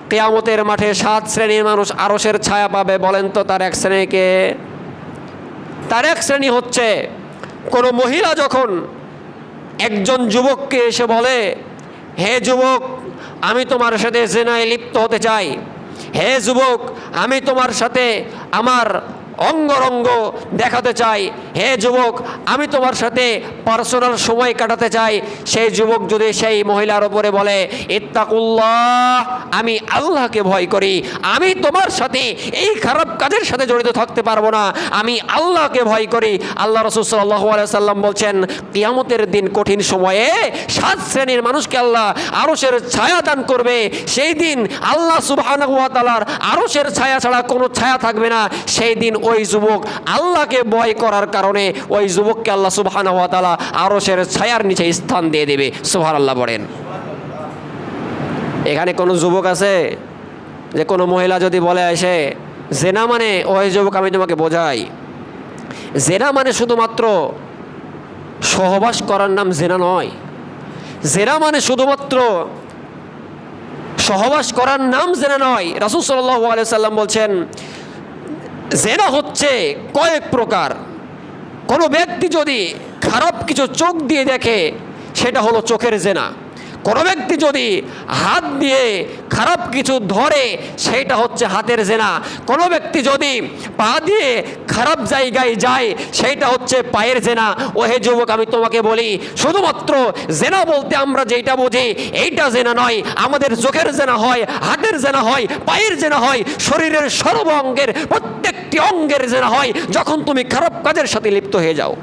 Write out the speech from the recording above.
কিয়ামতের মাঠে 7 শ্রেণীর মানুষ আরশের ছায়া পাবে। বলেন তো তার এক শ্রেণীকে? তার এক শ্রেণী হচ্ছে, কোনো মহিলা যখন একজন যুবককে এসে বলে, হে যুবক, আমি তোমার সাথে জিনায় লিপ্ত হতে চাই, হে যুবক, আমি তোমার সাথে আমার অঙ্গরঙ্গ দেখাতে চাই, হে যুবক, আমি তোমার সাথে পার্সোনাল সময় কাটাতে চাই। সেই যুবক যদি সেই মহিলার ওপরে বলে, ইত্তাকুল্লাহ, আমি আল্লাহকে ভয় করি, আমি তোমার সাথে এই খারাপ কাজের সাথে জড়িত থাকতে পারবো না, আমি আল্লাহকে ভয় করি, আল্লাহ রাসূল সাল্লাল্লাহু আলাইহি সাল্লাম বলছেন, কিয়ামতের দিন কঠিন সময়ে 7 শ্রেণীর মানুষকে আল্লাহ আরশের ছায়া দান করবে। সেই দিন আল্লাহ সুবহানাহু ওয়া তাআলার আরশের ছায়া ছাড়া কোনো ছায়া থাকবে না। সেই দিন ওই যুবক আল্লাহকে ভয় করার কারণে ওই যুবককে আল্লাহ সুবহানাহু ওয়া তাআলা আরশের ছায়ার নিচে স্থান দিয়ে দেবে। সুবহানাল্লাহ বলেন। এখানে কোনো যুবক আছে যে কোনো মহিলা যদি বলে আসে জেনা মানে, ওই যুবক আমি তোমাকে বোঝাই, জেনা মানে শুধুমাত্র সহবাস করার নাম জেনা নয়। জেনা মানে শুধুমাত্র সহবাস করার নাম জেনা নয়। রাসূল সাল্লাল্লাহু আলাইহি সাল্লাম বলছেন, জেনা হচ্ছে কয়েক প্রকার। কোনো ব্যক্তি যদি খারাপ কিছু চোখ দিয়ে দেখে, সেটা হলো চোখের জেনা। কোনো ব্যক্তি যদি হাত দিয়ে খারাপ কিছু ধরে, সেইটা হচ্ছে হাতের জেনা। কোনো ব্যক্তি যদি পা দিয়ে খারাপ জায়গায় যায়, সেইটা হচ্ছে পায়ের জেনা। ও হে যুবক, আমি তোমাকে বলি, শুধুমাত্র জেনা বলতে আমরা যেটা বুঝি এইটা জেনা নয়। আমাদের চোখের জেনা হয়, হাতের জেনা হয়, পায়ের জেনা হয়, শরীরের সর্ব অঙ্গের প্রত্যেকটি অঙ্গের জেনা হয় যখন তুমি খারাপ কাজের সাথে লিপ্ত হয়ে যাও।